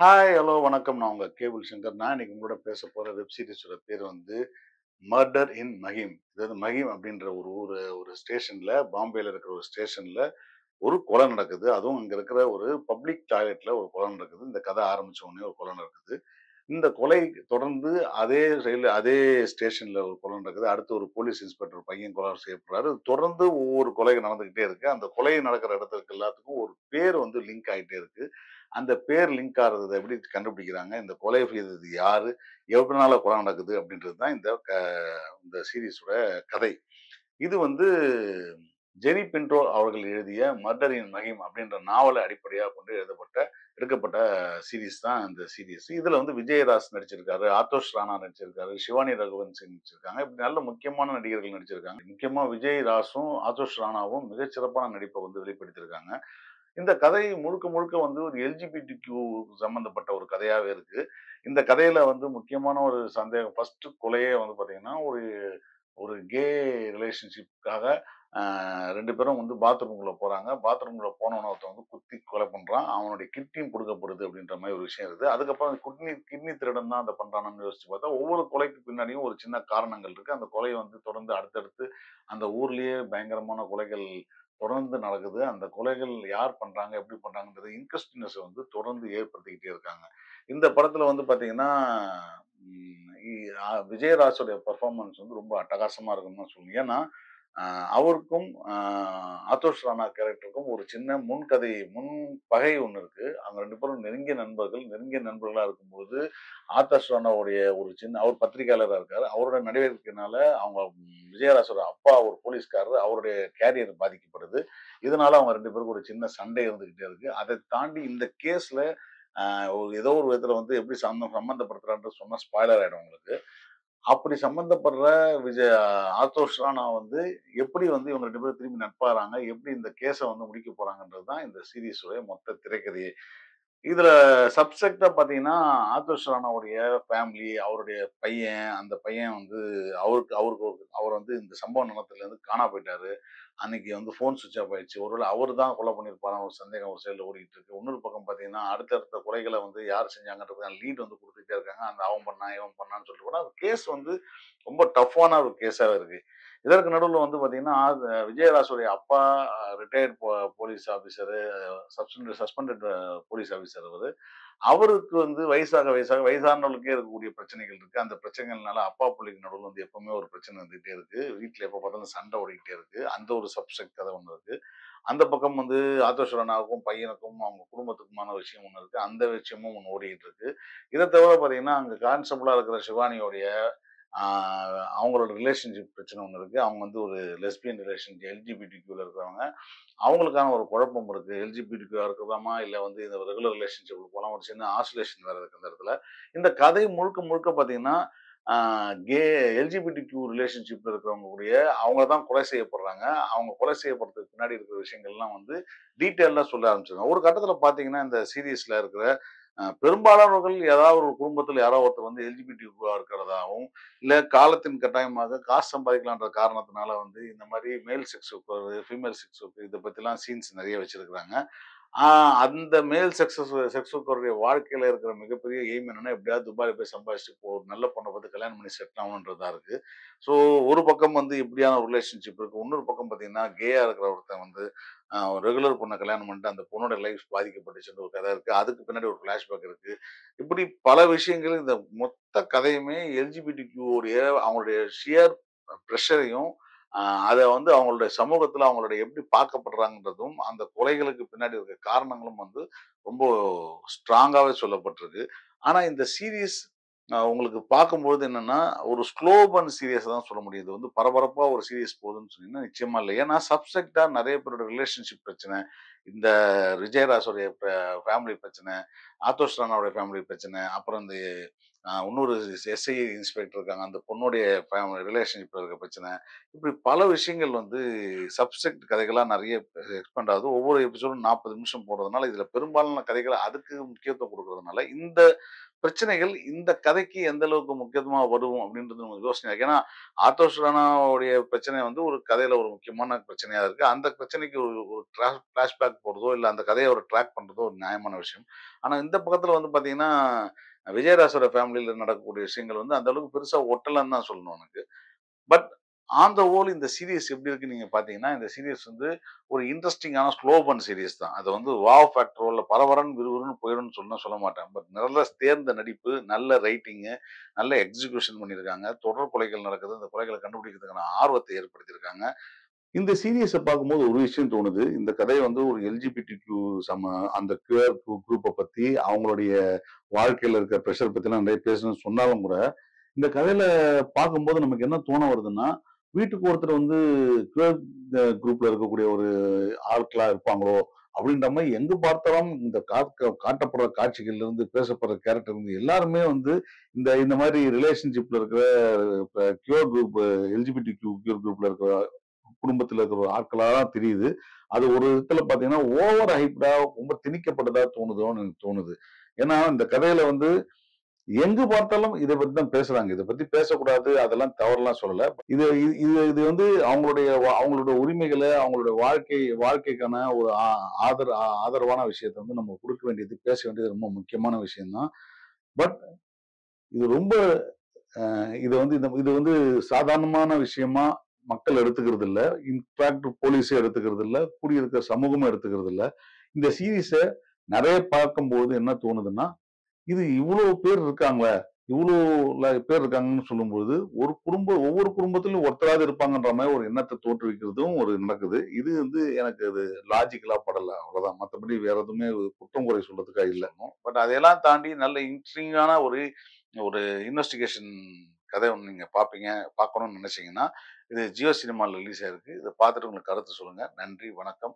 Hi, hello, வணக்கம். நான் உங்க கேபிள் சங்கர். நான் இன்னைக்கு உங்களோட பேச போற வெப் சீரிஸோட பேர் வந்து மர்டர் இன் மஹிம். அதாவது மஹிம் அப்படின்ற ஒரு ஊரு ஒரு ஸ்டேஷன்ல, பாம்பேல இருக்கிற ஒரு ஸ்டேஷன்ல ஒரு கொலை நடக்குது. அதுவும் அங்க இருக்கிற ஒரு பப்ளிக் டாய்லெட்ல ஒரு கொலை நடக்குது. இந்த கதை ஆரம்பிச்ச உடனே ஒரு கொலை நடக்குது. இந்த கொலை தொடர்ந்து அதே ஸ்டேஷன்ல ஒரு கொலை நடக்குது. அடுத்து ஒரு போலீஸ் இன்ஸ்பெக்டர் பையன் கொலை செய்யப்படுறாரு. தொடர்ந்து ஒவ்வொரு கொலை நடந்துகிட்டே இருக்கு. அந்த கொலை நடக்கிற இடத்துக்கு எல்லாத்துக்கும் ஒரு பேர் வந்து லிங்க் ஆயிட்டே இருக்கு. அந்த பேர் லிங்க் ஆகுறத எப்படி கண்டுபிடிக்கிறாங்க? இந்த கொலை செய்தது யாரு? எதனால கொலை நடக்குது? அப்படின்றது தான் இந்த சீரிஸோட கதை. இது வந்து ஜெரி பின்டோ அவர்கள் எழுதிய மர்டர் இன் மஹிம் அப்படின்ற நாவல அடிப்படையா கொண்டு எடுக்கப்பட்ட சீரிஸ் தான் இந்த சீரிஸ். இதுல வந்து விஜயராஜ் நடிச்சிருக்காரு, ஆதோஷ் ராணா நடிச்சிருக்காரு, சிவானி ரகுவன்சி நடிச்சிருக்காங்க. இப்படி நல்ல முக்கியமான நடிகர்கள் நடிச்சிருக்காங்க. முக்கியமா விஜய் ராசும், ஆதோஷ் ராணாவும் மிகச்சிறப்பான நடிப்பை வந்து வெளிப்படுத்தியிருக்காங்க. இந்த கதை முழுக்க முழுக்க வந்து ஒரு எல்ஜிபிடிக்யூ சம்மந்தப்பட்ட ஒரு கதையாவே இருக்கு. இந்த கதையில வந்து முக்கியமான ஒரு சந்தேகம் ஃபர்ஸ்ட் கொலையே வந்து பார்த்தீங்கன்னா, ஒரு ஒரு கே ரிலேஷன்ஷிப்காக அ 2 பேரும் வந்து பாத்ரூம்குள்ள போறாங்க. பாத்ரூம்குள்ள போனவன ஒருத்தன் வந்து குத்தி கொலை பண்றான். அவனுடைய கிட்னியும் புடுங்கப்படுது அப்படின்ற மாரி ஒரு விஷயம் இருக்குது. அதுக்கப்புறம் கிட்னி கிட்னி திருடன் தான் அத பண்றானான்னு யோசிச்சு பார்த்தா, ஒவ்வொரு கொலைக்கு பின்னாடியும் ஒரு சின்ன காரணங்கள் இருக்கு. அந்த கொலை வந்து தொடர்ந்து அடுத்தடுத்து அந்த ஊர்லயே பயங்கரமான கொலைகள் தொடர்ந்து நடக்குது. அந்த கொலைகள் யார் பண்றாங்க? எப்படி பண்றாங்கன்றது இன்ட்ரஸ்டிங்னெஸ் வந்து தொடர்ந்து ஏற்படுத்திக்கிட்டே இருக்காங்க. இந்த படத்துல வந்து பார்த்தீங்கன்னா, ம் இ அ விஜயராஜோடைய பெர்ஃபார்மன்ஸ் வந்து ரொம்ப அட்டகாசமா இருக்குன்னு தான் சொல்லணும். ஏன்னா, அ அவருக்கும் ஆதோஷ் ராணா கேரக்டருக்கும் ஒரு சின்ன முன் பகை ஒண்ணு இருக்கு. அவங்க 2 பேரும் நெருங்கிய நண்பர்கள். நெருங்கிய நண்பர்களா இருக்கும்போது, ஆதர்ஷ் ராணாவுடைய ஒரு சின்ன அவர் பத்திரிக்கையாளரா இருக்காரு. அவரோட நடவடிக்கையினால அவங்க விஜயராஜோட அப்பா ஒரு போலீஸ்காரர். அவருடைய கேரியர் பாதிக்கப்படுது. இதனால அவங்க 2 பேருக்கும் ஒரு சின்ன சண்டை இருந்துகிட்டே இருக்கு. அத தாண்டி இந்த கேஸ்ல ஏதோ ஒரு விதத்துல வந்து எப்படி சம்மந்தப்படுத்துறான்ட்டு சொன்னா ஸ்பாய்லர் ஆயிடும் உங்களுக்கு. அப்படி சம்மந்தப்படுற விஜய் ஆதோஷ் ராணா வந்து எப்படி வந்து இவங்க 2 பேரும் திரும்பி நட்பாகுறாங்க? எப்படி இந்த கேஸ வந்து முடிக்க போறாங்கன்றது தான் இந்த சீரிஸோட மொத்த திரைக்கதையே. இதுல சப்செக்ட்டா பார்த்தீங்கன்னா, ஆதர்ஷ் ராணாவுடைய ஃபேமிலி, அவருடைய பையன், அந்த பையன் வந்து அவர் வந்து இந்த சம்பவ நேரத்துலருந்து காணா போயிட்டாரு. அன்னைக்கு வந்து ஃபோன் ஸ்விட்ச் ஆஃப் ஆயிடுச்சு. ஒருவேள அவரு தான் கொலை பண்ணியிருப்பாரான்னு ஒரு சந்தேகம் ஒரு சைடுல ஓடிட்டு இருக்கு. இன்னொரு பக்கம் பார்த்தீங்கன்னா, அடுத்தடுத்த கொலைகள வந்து யார் செஞ்சாங்கன்றதுக்கான லீட் வந்து குடுத்துட்டே இருக்காங்க. அந்த அவன் பண்ணான், இவன் பண்ணான்னு சொல்லிட்டு கூட அந்த கேஸ் வந்து ரொம்ப டஃப்பான ஒரு கேஸாவே இருக்கு. இதற்கு நடுவுல வந்து பார்த்தீங்கன்னா, விஜயராஜுடைய அப்பா retired police officer, suspended police officer அவரு. அவருக்கு வந்து வயசானவர்களுக்கே இருக்கக்கூடிய பிரச்சனைகள் இருக்கு. அந்த பிரச்சனைகள்னால அப்பா, புள்ளைக்கு நடுவுல வந்து எப்பவுமே ஒரு பிரச்சனை இருந்துகிட்டே இருக்கு. வீட்ல எப்ப பார்த்தாலும் சண்டை ஓடிக்கிட்டே இருக்கு. அந்த ஒரு சப்ஜெக்ட் கதை ஒண்ணு இருக்கு. அந்த பக்கம் வந்து ஆதர்ஷ் ராணாவுக்கும், பையனுக்கும், அவங்க குடும்பத்துக்குமான விஷயம் ஒண்ணு இருக்கு. அந்த விஷயமும் ஒண்ணு ஓடிக்கிட்டு இருக்கு. இத தவிர பார்த்தீங்கன்னா, அங்க கான்ஸ்டபிளா இருக்கிற சிவானியோடைய ஆ அவங்களோட ரிலேஷன்ஷிப் பிரச்சனை ஒண்ணு இருக்கு. அவங்க வந்து ஒரு லெஸ்பியன் எல்ஜிபிடிக்யூல இருக்கிறவங்க. அவங்களுக்கான ஒரு குழப்பம் இருக்கு. எல்ஜிபிடிக்யூவா இருக்கலாமா? இல்ல வந்து இந்த ரெகுலர் ரிலேஷன்ஷிப்ல போலாம். ஒரு சின்ன ஆசிலேஷன் வேற இருக்கு அந்த இடத்துல. இந்த கதை முழுக்க முழுக்க பார்த்தீங்கன்னா, ஆ கே எல்ஜிபிடிக்யூ ரிலேஷன்ஷிப்ல இருக்கிறவங்க கூடயே அவங்க தான் கொலை செய்யப்படுறாங்க. அவங்க கொலை செய்யப்படுறதுக்கு பின்னாடி இருக்கிற விஷயங்கள்லாம் வந்து டீட்டெயில்டா சொல்ல ஆரம்பிச்சுருவாங்க. ஒரு கட்டத்தில பார்த்தீங்கன்னா, இந்த சீரிஸ்ல இருக்கிற பெரும்பாலானவர்கள் ஏதாவது ஒரு குடும்பத்தில யாரோ ஒருத்தர் வந்து எல்ஜிபிடிக்யூவா இருக்கிறதாவும், இல்ல காலத்தின் கட்டாயமாக காசு சம்பாதிக்கலான்ற காரணத்தினால வந்து இந்த மாரி மேல் sex worker, female sex worker இத பத்திலாம் சீன்ஸ் நெறைய வச்சிருக்கிறாங்க. ஆ அந்த மேல் செக்ஸ் ஒர்க்கருடைய வாழ்க்கையில இருக்கிற மிகப்பெரிய எய்ம் என்னன்னா, எப்படியாவது துபாய்ல போய் சம்பாதிச்சுட்டு ஒரு நல்ல பொண்ண பார்த்து கல்யாணம் பண்ணி செட்டில் ஆகணுன்றதா இருக்கு. ஸோ ஒரு பக்கம் வந்து இப்படியான ஒரு ரிலேஷன்ஷிப் இருக்கு. இன்னொரு பக்கம் பார்த்தீங்கன்னா, கேயா இருக்கிற ஒருத்தன் வந்து ரெகுலர் பொண்ண கல்யாணம் பண்ணிட்டு அந்த பொண்ணோட லைஃப் பாதிக்கப்பட்டுச்சுன்ற ஒரு கதை இருக்கு. அதுக்கு பின்னாடி ஒரு ஃபிளாஷ்பேக் இருக்கு. இப்படி பல விஷயங்கள் இந்த மொத்த கதையுமே எல்ஜிபிடிக்யூ உடைய அவங்களுடைய ஷியர் பிரஷரையும், அ அத வந்து அவங்களுடைய சமூகத்துல அவங்களுடைய எப்படி பார்க்கப்படுறாங்கன்றதும், அந்த கொலைகளுக்கு பின்னாடி இருக்க காரணங்களும் வந்து ரொம்ப ஸ்ட்ராங்காவே சொல்லப்பட்டிருக்கு. ஆனா இந்த சீரிஸ் உங்களுக்கு பார்க்கும்பொழுது என்னன்னா, ஒரு ஸ்லோ பர்ன் சீரிஸ் தான் சொல்ல முடியும். இது வந்து பரபரப்பா ஒரு சீரிஸ் போகுதுன்னு சொன்னீங்கன்னா, நிச்சயமா இல்ல. ஏன்னா சப்செக்ட்டா நெறைய பேரோட ரிலேஷன்ஷிப் பிரச்சனை, இந்த விஜயராஜோடைய ஃபேமிலி பிரச்சனை, ஆதோஷ் ராணாவுடைய ஃபேமிலி பிரச்சனை, அப்புறம் இந்த இன்னொரு எஸ்ஐ இன்ஸ்பெக்டர் இருக்காங்க. அந்த பொண்ணுடைய ரிலேஷன்ஷிப்ல இருக்க பிரச்சனை. இப்படி பல விஷயங்கள் வந்து சப்செக்ட் கதைகளா நெறைய எக்ஸ்பேண்ட் ஆகுது. ஒவ்வொரு எபிசோடும் 40 நிமிஷம் போடுறதுனால, இதுல பெரும்பாலான கதைகள் அதுக்கு முக்கியத்துவம் குடுக்குறதுனால, இந்த பிரச்சனைகள் இந்த கதைக்கு எந்த அளவுக்கு முக்கியத்துவமா வரும் அப்படின்றது நமக்கு யோசனையா இருக்கு. ஏன்னா, ஆத்தோஷ் ராணாவுடைய பிரச்சனை வந்து ஒரு கதையில ஒரு முக்கியமான பிரச்சனையா இருக்கு. அந்த பிரச்சனைக்கு ஒரு ஒரு ஃபிளாஷ்பேக் போடுறதோ, இல்ல அந்த கதைய ஒரு ட்ராக் பண்றதோ ஒரு நியாயமான விஷயம். ஆனா இந்த பக்கத்துல வந்து பார்த்தீங்கன்னா, விஜயராகவோட ஃபேமிலில நடக்கக்கூடிய விஷயங்கள் வந்து அந்த அளவுக்கு பெருசா ஒட்டலன்னு தான் சொல்லணும் எனக்கு. பட் ஆன் த ஹோல் இந்த சீரிஸ் எப்படி இருக்குன்னு நீங்க பார்த்தீங்கன்னா, இந்த சீரிஸ் வந்து ஒரு இன்ட்ரஸ்டிங்கான ஸ்லோ பர்ன் சீரிஸ் தான். அது வந்து வாவ் ஃபேக்டரோ இல்ல பரபரன்னு விறுவிறுன்னு போயிரும்னு சொன்னா சொல்ல மாட்டேன். பட் நல்ல தேர்ந்த நடிப்பு, நல்ல ரைட்டிங்கு, நல்ல எக்ஸிகியூஷன் பண்ணியிருக்காங்க. தொடர் கொலைகள் நடக்குது. அந்த கொலைகள கண்டுபிடிக்கிறதுக்கான ஆர்வத்தை ஏற்படுத்தியிருக்காங்க. இந்த சீரிஸ பார்க்கும்போது ஒரு விஷயம் தோணுது. இந்த கதை வந்து ஒரு எல்ஜிபிடிக்யூ அந்த கியூஆர் குரூப்ப பத்தி, அவங்களுடைய வாழ்க்கையில இருக்க பிரஷர் பத்திலாம் நெறைய பேசணும்னு சொன்னாலும் கூட, இந்த கதையில பார்க்கும்போது நமக்கு என்ன தோண வருதுன்னா, வீட்டுக்கு ஒருத்தர் வந்து கியூஆர் குரூப்ல இருக்கக்கூடிய ஒரு ஆட்களா இருப்பாங்களோ! அப்டின்ற மாரி எங்கு பார்த்தாலும் இந்த காட்டப்படுற காட்சிகள்ல இருந்து, பேசப்படுற கேரக்டர் இருந்து எல்லாருமே வந்து இந்த இந்த மாரி ரிலேஷன்ஷிப்ல இருக்கிற கியூஆர் குரூப் எல்ஜிபிடிக்யூ கியூர் குரூப்ல இருக்கிற குடும்பத்துல இருக்கிற ஒரு ஆட்களா தான் தெரியுது. அது ஒரு விதத்துல பார்த்தீங்கன்னா, ஓவர் ஹைப்டா ரொம்ப திணிக்கப்பட்டதா தோணுதோன்னு எனக்கு தோணுது. ஏன்னா, இந்த கதையில வந்து எங்கு பார்த்தாலும் இத பத்தி தான் பேசுறாங்க. இத பத்தி பேசக்கூடாது, அதெல்லாம் தவறுலாம் சொல்லல. இது இது இது வந்து அவங்களோட உரிமைகள, அவங்களோட வாழ்க்கைக்கான ஒரு ஆதரவான விஷயத்த வந்து நம்ம குடுக்க வேண்டியது, பேச வேண்டியது ரொம்ப முக்கியமான விஷயம் தான். பட் இது ரொம்ப இது வந்து சாதாரணமான விஷயமா மக்கள் எடுத்துக்கிறது இல்ல. இன்ஃபாக்ட் போலீஸே எடுத்துக்கிறது இல்ல. கூடியிருக்கிற சமூகமும் எடுத்துக்கிறது இல்ல. இந்த சீரிஸ நெறைய பார்க்கும்போது என்ன தோணுதுன்னா, இது இவ்ளோ பேர் இருக்காங்களே! இவ்ளோ பேர் இருக்காங்கன்னு சொல்லும்போது, ஒவ்வொரு குடும்பத்திலும் ஒருத்தராவது இருப்பாங்கன்ற மாரி ஒரு எண்ணத்த தோற்றுவிக்கிறதும் ஒரு நடக்குது. இது வந்து எனக்கு அது லாஜிக்கலா படல. அவ்வளோதான். மத்தபடி வேற எதுவுமே குற்றம் குறை சொல்றதுக்கா இல்ல. பட் அதையெல்லாம் தாண்டி நல்ல இன்ட்ரிகிங்கான ஒரு ஒரு இன்வெஸ்டிகேஷன் கதை ஒண்ணு நீங்க பார்க்கணும்னு நினைச்சீங்கன்னா, இது ஜியோ சினிமால ரிலீஸ் ஆயிருக்கு. இத பார்த்துட்டு உங்களுக்கு கருத்து சொல்லுங்க. நன்றி, வணக்கம்.